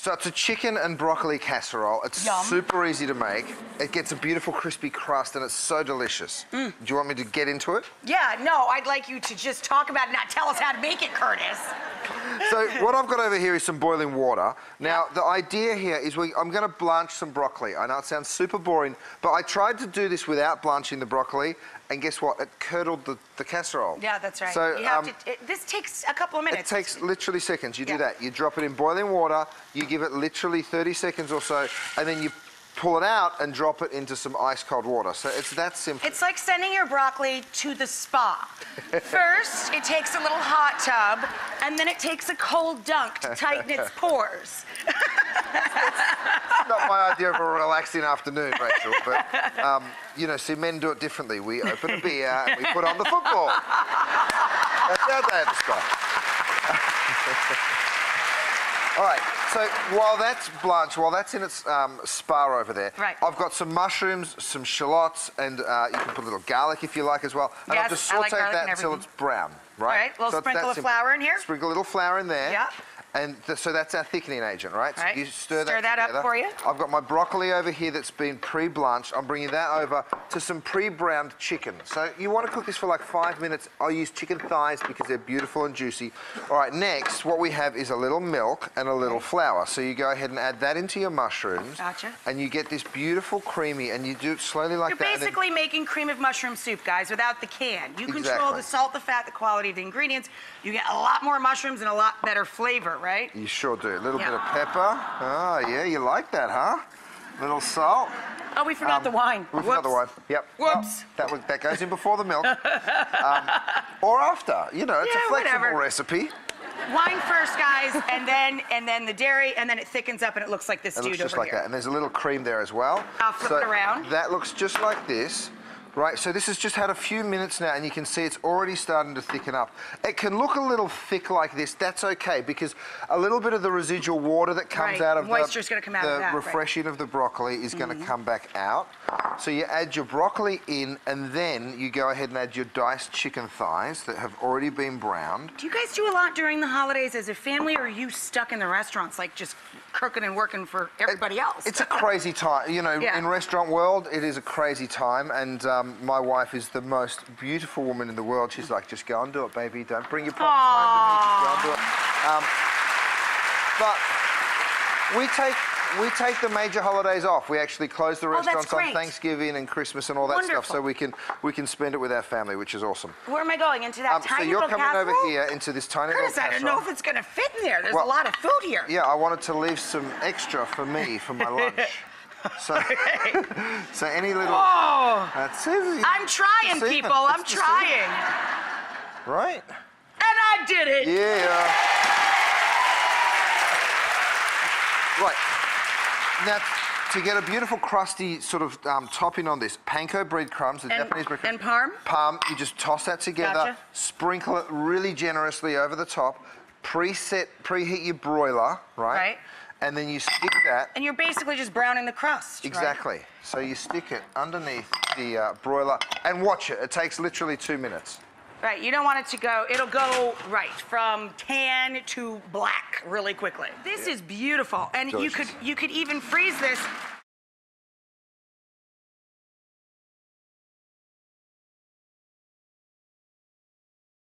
So it's a chicken and broccoli casserole. It's super easy to make. It gets a beautiful crispy crust and it's so delicious. Do you want me to get into it? Yeah, no, I'd like you to just talk about it, not tell us how to make it, Curtis. So what I've got over here is some boiling water. Now, the idea here is I'm going to blanch some broccoli. I know it sounds super boring, but I tried to do this without blanching the broccoli, and guess what? It curdled the casserole. Yeah, that's right. So you have this takes a couple of minutes. It takes literally seconds. You do that. You drop it in boiling water, you give it literally 30 seconds or so, and then you pull it out and drop it into some ice cold water. So it's that simple. It's like sending your broccoli to the spa. First, it takes a little hot tub, and then it takes a cold dunk to tighten its pores. It's not my idea of a relaxing afternoon, Rachel, but, you know, see, men do it differently. We open a beer and we put on the football. That's our day at the spa. All right, so while that's blanched, while that's in its spa over there, I've got some mushrooms, some shallots, and you can put a little garlic if you like as well. And I'll just saute that until it's brown, right? All right, a little sprinkle of flour in here. Sprinkle a little flour in there. Yeah. And so that's our thickening agent, right? So you stir that up for you. I've got my broccoli over here that's been pre-blanched. I'm bringing that over to some pre-browned chicken. So you want to cook this for like 5 minutes. I'll use chicken thighs because they're beautiful and juicy. All right, next, what we have is a little milk and a little flour. So you go ahead and add that into your mushrooms. Gotcha. And you get this beautiful creamy, and you do it slowly like that. You're basically making cream of mushroom soup, guys, without the can. You control the salt, the fat, the quality of the ingredients. You get a lot more mushrooms and a lot better flavor, right? You sure do. A little bit of pepper. Oh, yeah, you like that, huh? Little salt. Oh, we forgot the wine. We forgot the wine. Yep. Whoops. Oh, that goes in before the milk. Or after. You know, it's a flexible recipe. Wine first, guys, and then the dairy, and then it thickens up and it looks like this dude over here. It looks just like that. And there's a little cream there as well. I'll flip it around. That looks just like this. Right, so this has just had a few minutes now, and you can see it's already starting to thicken up. It can look a little thick like this. That's okay, because a little bit of the residual water that comes out of moisture's going to come out of that, refreshing of the broccoli is going to come back out. So you add your broccoli in, and then you go ahead and add your diced chicken thighs that have already been browned. Do you guys do a lot during the holidays as a family, or are you stuck in the restaurants, like just cooking and working for everybody else? It's a crazy time. You know, in restaurant world, it is a crazy time, and my wife is the most beautiful woman in the world. She's like, just go and do it, baby. Don't bring your problems home to me. Just go and do it. But we take the major holidays off. We actually close the restaurants on Thanksgiving and Christmas and all that stuff, so we can spend it with our family, which is awesome. Where am I going? Into that tiny little casserole? So you're coming over here into this tiny little casserole. I don't know if it's going to fit in there. There's a lot of food here. Yeah, I wanted to leave some extra for me for my lunch. So, so any little... Oh! That's it. I'm trying, people. I'm trying. Right? And I did it. Yeah. Right. Now, to get a beautiful crusty sort of topping on this, panko breadcrumbs, the Japanese breadcrumbs. And parm? Parm, you just toss that together, sprinkle it really generously over the top, preheat your broiler, right? And then you stick that. And you're basically just browning the crust. Exactly. Right? So you stick it underneath the broiler and watch it. It takes literally 2 minutes. Right, you don't want it to go, it'll go from tan to black really quickly. This is beautiful, and you could even freeze this